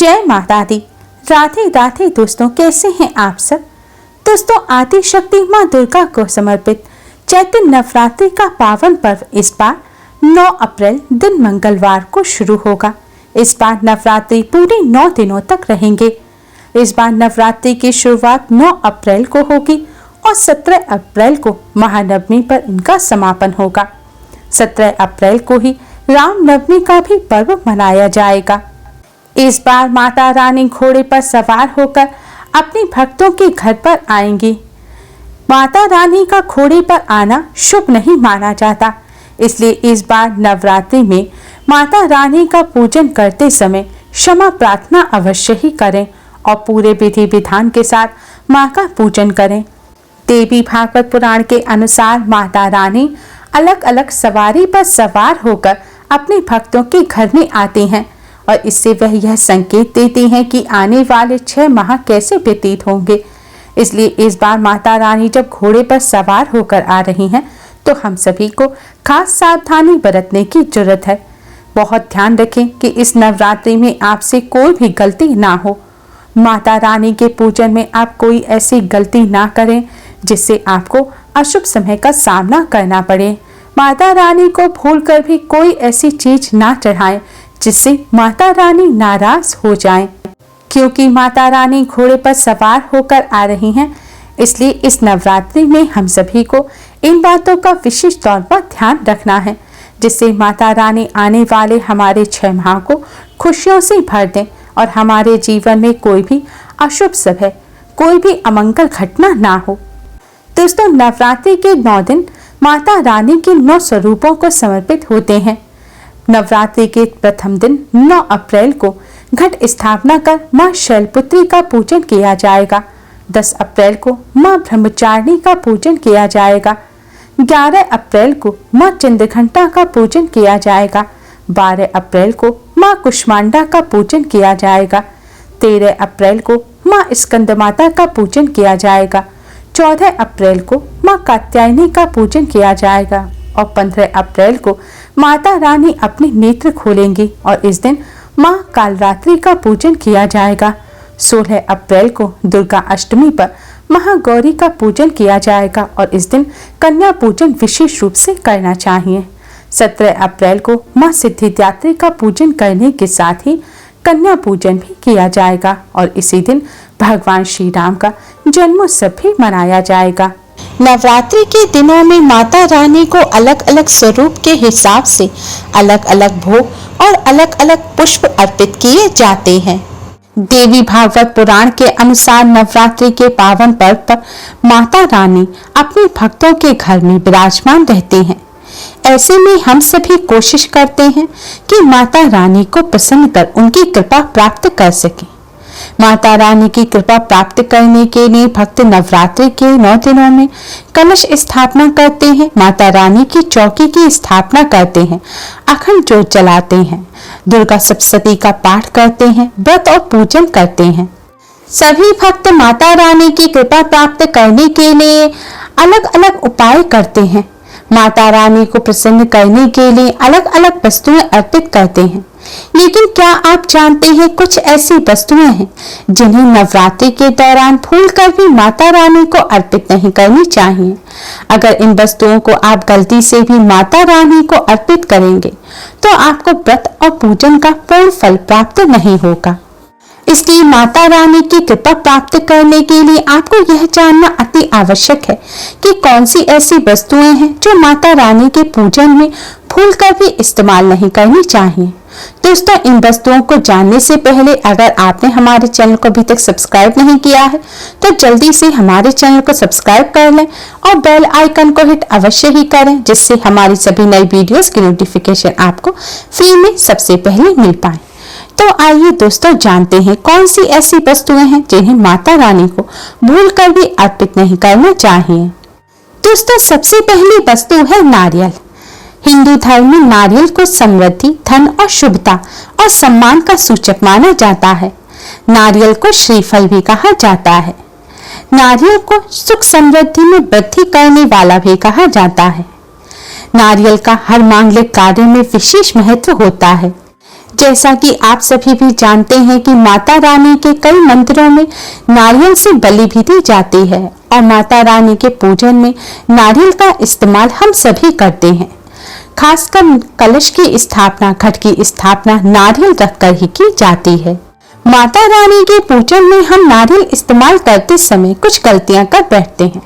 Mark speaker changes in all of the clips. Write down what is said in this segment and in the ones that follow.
Speaker 1: जय माता दी। राधे राधे दोस्तों, कैसे हैं आप सब। दोस्तों, आदि शक्ति माँ दुर्गा को समर्पित चैत्र नवरात्रि का पावन पर्व इस बार 9 अप्रैल दिन मंगलवार को शुरू होगा। इस बार नवरात्रि पूरे 9 दिनों तक रहेंगे। इस बार नवरात्रि की शुरुआत 9 अप्रैल को होगी और 17 अप्रैल को महानवमी पर इनका समापन होगा। 17 अप्रैल को ही रामनवमी का भी पर्व मनाया जाएगा। इस बार माता रानी घोड़े पर सवार होकर अपने भक्तों के घर पर आएंगी। माता रानी का घोड़े पर आना शुभ नहीं माना जाता, इसलिए इस बार नवरात्रि में माता रानी का पूजन करते समय क्षमा प्रार्थना अवश्य ही करें और पूरे विधि विधान के साथ मां का पूजन करें। देवी भागवत पुराण के अनुसार माता रानी अलग अलग सवारी पर सवार होकर अपने भक्तों के घर में आती हैं और इससे वह यह संकेत देती हैं कि आने वाले 6 माह कैसे व्यतीत होंगे। इसलिए इस बार माता रानी जब घोड़े पर सवार होकर आ रही हैं तो हम सभी को खास सावधानी बरतने की जरूरत है। बहुत ध्यान रखें कि इस नवरात्रि में आपसे कोई भी गलती ना हो। माता रानी के पूजन में आप कोई ऐसी गलती ना करें जिससे आपको अशुभ समय का सामना करना पड़े। माता रानी को भूलकर भी कोई ऐसी चीज ना चढ़ाएं जिससे माता रानी नाराज हो जाएं। क्योंकि माता रानी घोड़े पर सवार होकर आ रही हैं, इसलिए इस नवरात्रि में हम सभी को इन बातों का विशेष तौर पर ध्यान रखना है, जिससे माता रानी आने वाले हमारे 6 माह को खुशियों से भर दें और हमारे जीवन में कोई भी अशुभ समय, कोई भी अमंगल घटना ना हो। दोस्तों, नवरात्रि के 9 दिन माता रानी के 9 स्वरूपों को समर्पित होते हैं। नवरात्रि के प्रथम दिन 9 अप्रैल को घट स्थापना कर मां शैलपुत्री का पूजन किया जाएगा। 10 अप्रैल को मां ब्रह्मचारिणी का पूजन किया जाएगा। 11 अप्रैल को मां चंद्रघंटा का पूजन किया जाएगा। 12 अप्रैल को मां कुष्मांडा का पूजन किया जाएगा। 13 अप्रैल को मां स्कंदमाता का पूजन किया जाएगा। 14 अप्रैल को मां कात्यायनी का पूजन किया जाएगा और 15 अप्रैल को माता रानी अपने नेत्र खोलेंगी और इस दिन मां कालरात्रि का पूजन किया जाएगा। 16 अप्रैल को दुर्गा अष्टमी पर महागौरी का पूजन किया जाएगा और इस दिन कन्या पूजन विशेष रूप से करना चाहिए। 17 अप्रैल को मां सिद्धिदात्री का पूजन करने के साथ ही कन्या पूजन भी किया जाएगा और इसी दिन भगवान श्री राम का जन्मोत्सव भी मनाया जाएगा। नवरात्रि के दिनों में माता रानी को अलग अलग स्वरूप के हिसाब से अलग अलग भोग और अलग अलग पुष्प अर्पित किए जाते हैं। देवी भागवत पुराण के अनुसार नवरात्रि के पावन पर्व पर माता रानी अपने भक्तों के घर में विराजमान रहती हैं। ऐसे में हम सभी कोशिश करते हैं कि माता रानी को प्रसन्न कर उनकी कृपा प्राप्त कर सकें। माता रानी की कृपा प्राप्त करने के लिए भक्त नवरात्रि के 9 दिनों में कलश स्थापना करते हैं, माता रानी की चौकी की स्थापना करते हैं, अखंड ज्योत जलाते हैं, दुर्गा सप्तशती का पाठ करते हैं, व्रत और पूजन करते हैं। सभी भक्त माता रानी की कृपा प्राप्त करने के लिए अलग अलग उपाय करते हैं। माता रानी को प्रसन्न करने के लिए अलग अलग वस्तुएं अर्पित करते हैं। लेकिन क्या आप जानते हैं कुछ ऐसी वस्तुएं हैं जिन्हें नवरात्रि के दौरान भूलकर भी माता रानी को अर्पित नहीं करनी चाहिए। अगर इन वस्तुओं को आप गलती से भी माता रानी को अर्पित करेंगे तो आपको व्रत और पूजन का पूर्ण फल प्राप्त नहीं होगा। इसलिए माता रानी की कृपा प्राप्त करने के लिए आपको यह जानना अति आवश्यक है कि कौन सी ऐसी वस्तुएं हैं जो माता रानी के पूजन में भूलकर भी इस्तेमाल नहीं करनी चाहिए। दोस्तों, इन वस्तुओं को जानने से पहले अगर आपने हमारे चैनल को अभी तक सब्सक्राइब नहीं किया है तो जल्दी से हमारे चैनल को सब्सक्राइब कर लें और बेल आइकन को हिट अवश्य ही करें, जिससे हमारी सभी नई वीडियोस की नोटिफिकेशन आपको फ्री में सबसे पहले मिल पाए। तो आइए दोस्तों, जानते हैं कौन सी ऐसी वस्तुएं हैं जिन्हें माता रानी को भूलकर भी अर्पित नहीं करना चाहिए। दोस्तों, सबसे पहली वस्तु है नारियल। हिंदू धर्म में नारियल को समृद्धि, धन और शुभता और सम्मान का सूचक माना जाता है। नारियल को श्रीफल भी कहा जाता है। नारियल को सुख समृद्धि में वृद्धि करने वाला भी कहा जाता है। नारियल का हर मांगलिक कार्य में विशेष महत्व होता है। जैसा कि आप सभी भी जानते हैं कि माता रानी के कई मंदिरों में नारियल से बलि भी दी जाती है और माता रानी के पूजन में नारियल का इस्तेमाल हम सभी करते हैं। खासकर कलश की स्थापना, घट की स्थापना नारियल रखकर ही की जाती है। माता रानी के पूजन में हम नारियल इस्तेमाल करते समय कुछ गलतियां कर बैठते हैं।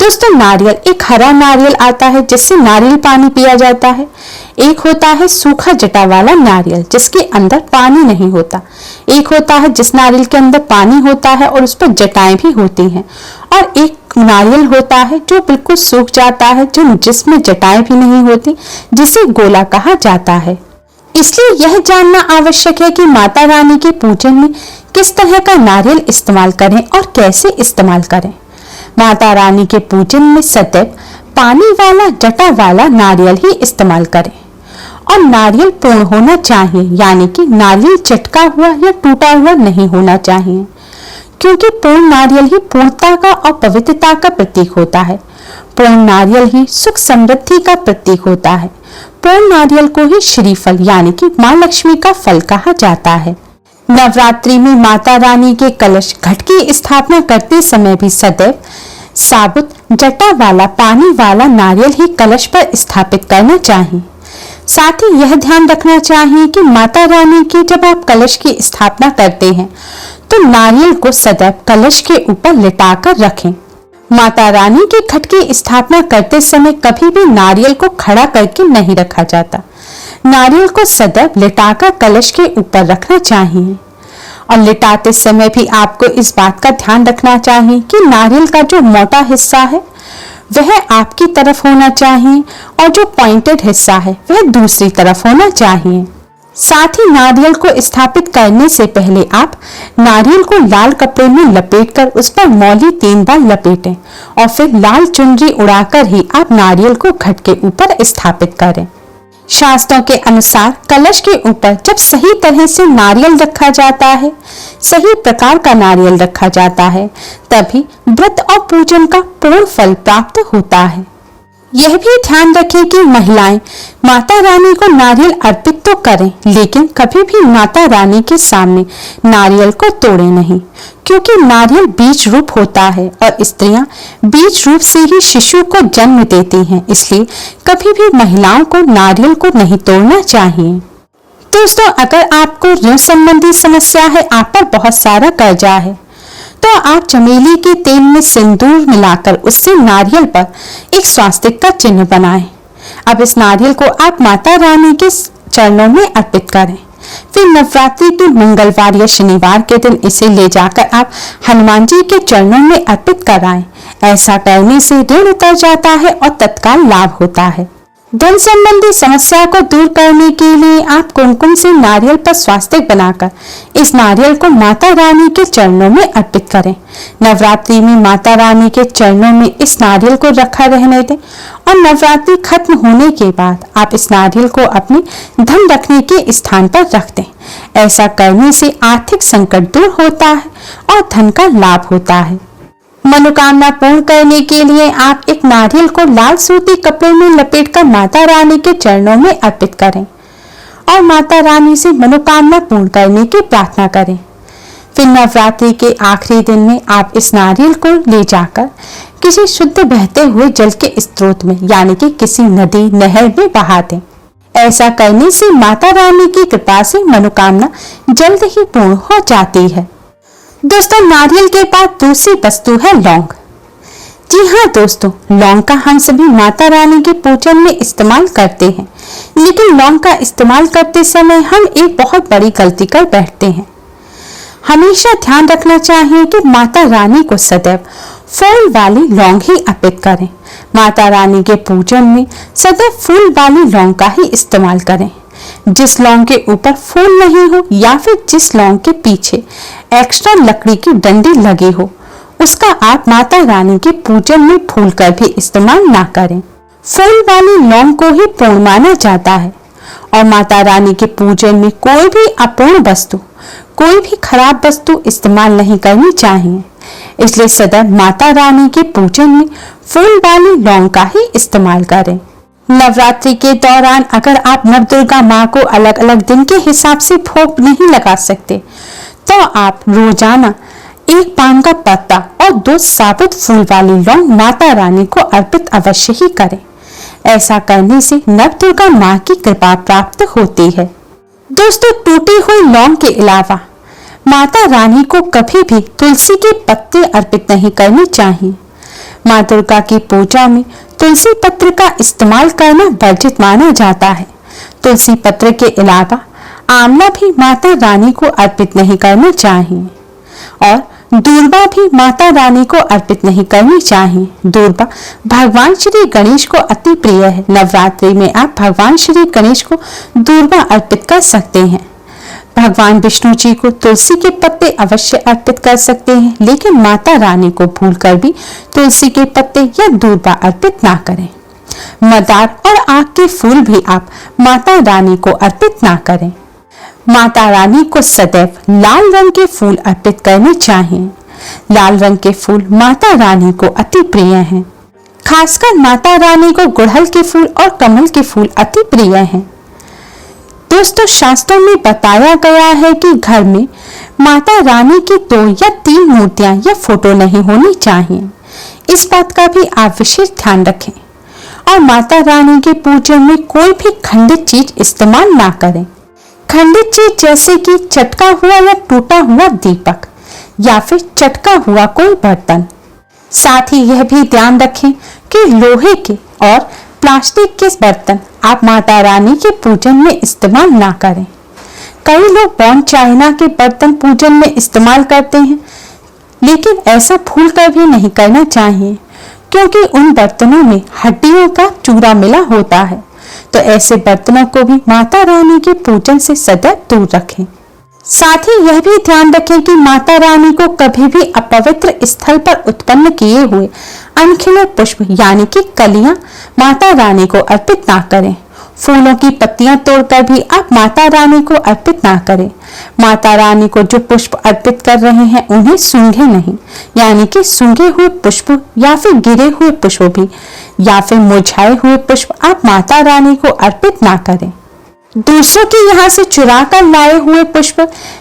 Speaker 1: दोस्तों, नारियल, एक हरा नारियल आता है जिससे नारियल पानी पिया जाता है। एक होता है सूखा जटा वाला नारियल जिसके अंदर पानी नहीं होता। एक होता है जिस नारियल के अंदर पानी होता है और उस पर जटाएं भी होती हैं। और एक नारियल होता है जो बिल्कुल सूख जाता है, जिसमें जटाएं भी नहीं होती, जिसे गोला कहा जाता है। इसलिए यह जानना आवश्यक है कि माता रानी के पूजन में किस तरह का नारियल इस्तेमाल करें और कैसे इस्तेमाल करें। माता रानी के पूजन में सदैव पानी वाला जटा वाला नारियल ही इस्तेमाल करें और नारियल पूर्ण होना चाहिए, यानी कि नारियल चटका हुआ या टूटा हुआ नहीं होना चाहिए, क्योंकि पूर्ण नारियल ही पूर्णता का और पवित्रता का प्रतीक होता है। पूर्ण नारियल ही सुख समृद्धि का प्रतीक होता है। पूर्ण नारियल को ही श्रीफल यानी कि माँ लक्ष्मी का फल कहा जाता है। नवरात्रि में माता रानी के कलश घट की स्थापना करते समय भी सदैव साबुत जटा वाला पानी वाला नारियल ही कलश पर स्थापित करना चाहिए। साथ ही यह ध्यान रखना चाहिए कि माता रानी की जब आप कलश की स्थापना करते हैं तो नारियल को सदैव कलश के ऊपर लिटाकर रखें। माता रानी के घट की स्थापना करते समय कभी भी नारियल को खड़ा करके नहीं रखा जाता। नारियल को सदैव लिटाकर कलश के ऊपर रखना चाहिए और लिटाते समय भी आपको इस बात का ध्यान रखना चाहिए कि नारियल का जो मोटा हिस्सा है वह आपकी तरफ होना चाहिए और जो पॉइंटेड हिस्सा है वह दूसरी तरफ होना चाहिए। साथ ही नारियल को स्थापित करने से पहले आप नारियल को लाल कपड़े में लपेटकर उस पर मौली 3 बार लपेटें और फिर लाल चुनरी उड़ाकर ही आप नारियल को घट के ऊपर स्थापित करें। शास्त्रों के अनुसार कलश के ऊपर जब सही तरह से नारियल रखा जाता है, सही प्रकार का नारियल रखा जाता है, तभी व्रत और पूजन का पूर्ण फल प्राप्त होता है। यह भी ध्यान रखें कि महिलाएं माता रानी को नारियल अर्पित तो करें, लेकिन कभी भी माता रानी के सामने नारियल को तोड़े नहीं, क्योंकि नारियल बीज रूप होता है और स्त्रियां बीज रूप से ही शिशु को जन्म देती हैं। इसलिए कभी भी महिलाओं को नारियल को नहीं तोड़ना चाहिए। दोस्तों, अगर आपको ऋण संबंधी समस्या है, आप पर बहुत सारा कर्जा है, तो आप चमेली के तेल में सिंदूर मिलाकर उससे नारियल पर एक स्वास्तिक का चिन्ह बनाएं। अब इस नारियल को आप माता रानी के चरणों में अर्पित करें। फिर नवरात्रि के मंगलवार या शनिवार के दिन इसे ले जाकर आप हनुमान जी के चरणों में अर्पित कराएं। ऐसा करने से ऋण उतर जाता है और तत्काल लाभ होता है। धन संबंधी समस्या को दूर करने के लिए आप कुमकुम से नारियल पर स्वास्तिक बनाकर इस नारियल को माता रानी के चरणों में अर्पित करें। नवरात्रि में माता रानी के चरणों में इस नारियल को रखा रहने दें और नवरात्रि खत्म होने के बाद आप इस नारियल को अपने धन रखने के स्थान पर रख दें। ऐसा करने से आर्थिक संकट दूर होता है और धन का लाभ होता है। मनोकामना पूर्ण करने के लिए आप एक नारियल को लाल सूती कपड़े में लपेटकर माता रानी के चरणों में अर्पित करें और माता रानी से मनोकामना पूर्ण करने की प्रार्थना करें। फिर नवरात्रि के आखिरी दिन में आप इस नारियल को ले जाकर किसी शुद्ध बहते हुए जल के स्रोत में यानी कि किसी नदी नहर में बहा दें। ऐसा करने से माता रानी की कृपा से मनोकामना जल्द ही पूर्ण हो जाती है। दोस्तों, नारियल के बाद दूसरी वस्तु है लौंग। जी हाँ दोस्तों, लौंग का हम सभी माता रानी के पूजन में इस्तेमाल करते हैं, लेकिन लौंग का इस्तेमाल करते समय हम एक बहुत बड़ी गलती कर बैठते हैं। हमेशा ध्यान रखना चाहिए कि माता रानी को सदैव फूल वाली लौंग ही अर्पित करें। माता रानी के पूजन में सदैव फूल वाली लौंग का ही इस्तेमाल करें। जिस लौंग के ऊपर फूल नहीं हो या फिर जिस लौंग के पीछे एक्स्ट्रा लकड़ी की डंडी लगी हो, उसका आप माता रानी के पूजन में भूल कर भी इस्तेमाल ना करें। फूल वाली लौंग को ही पूर्ण माना जाता है और माता रानी के पूजन में कोई भी अपूर्ण वस्तु, कोई भी खराब वस्तु इस्तेमाल नहीं करनी चाहिए। इसलिए सदैव माता रानी के पूजन में फूल वाली लौंग का ही इस्तेमाल करें। नवरात्रि के दौरान अगर आप नवदुर्गा माँ को अलग अलग दिन के हिसाब से भोग नहीं लगा सकते तो आप रोजाना 1 पान का पत्ता और 2 साबुत फूल वाली लौंग माता रानी को अर्पित अवश्य ही करें। ऐसा करने से नवदुर्गा माँ की कृपा प्राप्त होती है। दोस्तों, टूटी हुई लौंग के अलावा माता रानी को कभी भी तुलसी के पत्ते अर्पित नहीं करने चाहिए। माँ दुर्गा की पूजा में तुलसी पत्र का इस्तेमाल करना वर्जित माना जाता है। तुलसी पत्र के अलावा आंवला भी माता रानी को अर्पित नहीं करना चाहिए और दूर्वा भी माता रानी को अर्पित नहीं करनी चाहिए। दूर्वा भगवान श्री गणेश को अति प्रिय है। नवरात्रि में आप भगवान श्री गणेश को दूर्वा अर्पित कर सकते हैं। भगवान विष्णु जी को तुलसी के पत्ते अवश्य अर्पित कर सकते हैं, लेकिन माता रानी को भूलकर भी तुलसी के पत्ते या दूर्वा अर्पित ना करें। मदार और आक के फूल भी आप माता रानी को अर्पित ना करें। माता रानी को सदैव लाल रंग के फूल अर्पित करने चाहिए। लाल रंग के फूल माता रानी को अति प्रिय हैं। खासकर माता रानी को गुड़हल के फूल और कमल के फूल अति प्रिय हैं। दोस्तों, शास्त्रों में बताया गया है कि घर में माता रानी की 2 या 3 मूर्तियां या फोटो नहीं होनी चाहिए। इस बात का भी आप विशेष ध्यान रखें और माता रानी के पूजन में कोई भी खंडित चीज इस्तेमाल ना करें। खंडित चीज जैसे कि चटका हुआ या टूटा हुआ दीपक या फिर चटका हुआ कोई बर्तन। साथ ही यह भी ध्यान रखें कि लोहे के और प्लास्टिक के बर्तन आप माता रानी के पूजन में इस्तेमाल ना करें। कई लोग बॉन चाइना के बर्तन पूजन में इस्तेमाल करते हैं, लेकिन ऐसा भूलकर भी नहीं करना चाहिए क्योंकि उन बर्तनों में हड्डियों का चूरा मिला होता है। तो ऐसे बर्तनों को भी माता रानी के पूजन से सदैव दूर रखें। साथ ही यह भी ध्यान रखें कि माता रानी को कभी भी अपवित्र स्थल पर उत्पन्न किए हुए अनखिले पुष्प यानी कि कलियां माता रानी को अर्पित ना करें। फूलों की पत्तियां तोड़कर भी आप माता रानी को अर्पित ना करें। माता रानी को जो पुष्प अर्पित कर रहे हैं उन्हें सूंघे नहीं, यानी कि सूंघे हुए पुष्प या फिर गिरे हुए पुष्प भी या फिर मुरझाए हुए पुष्प आप माता रानी को अर्पित ना करें। दूसरों के यहाँ से चुरा कर लाए हुए पुष्प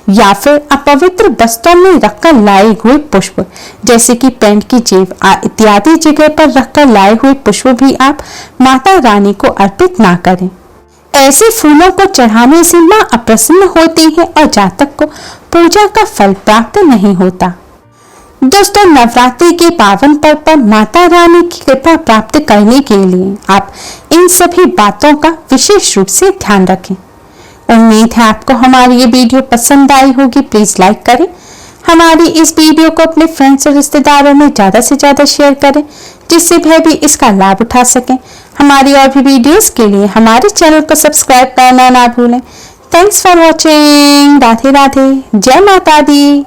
Speaker 1: या फिर अपवित्र वस्त्रों में रखकर लाए हुए पुष्प जैसे कि पेंट की जेब इत्यादि जगह पर रखकर लाए हुए पुष्प भी आप माता रानी को अर्पित ना करें। ऐसे फूलों को चढ़ाने से माँ अप्रसन्न होती है और जातक को पूजा का फल प्राप्त नहीं होता। दोस्तों, नवरात्रि के पावन पर्व पर माता रानी की कृपा प्राप्त करने के लिए आप इन सभी बातों का विशेष रूप से ध्यान रखें। उम्मीद है आपको हमारी ये वीडियो पसंद आई होगी। प्लीज लाइक करें। हमारी इस वीडियो को अपने फ्रेंड्स और रिश्तेदारों में ज्यादा से ज्यादा शेयर करें जिससे वह भी इसका लाभ उठा सकें। हमारी और भी वीडियोस के लिए हमारे चैनल को सब्सक्राइब करना ना भूलें। Thanks for watching. Radhe Radhe. जय माता दी।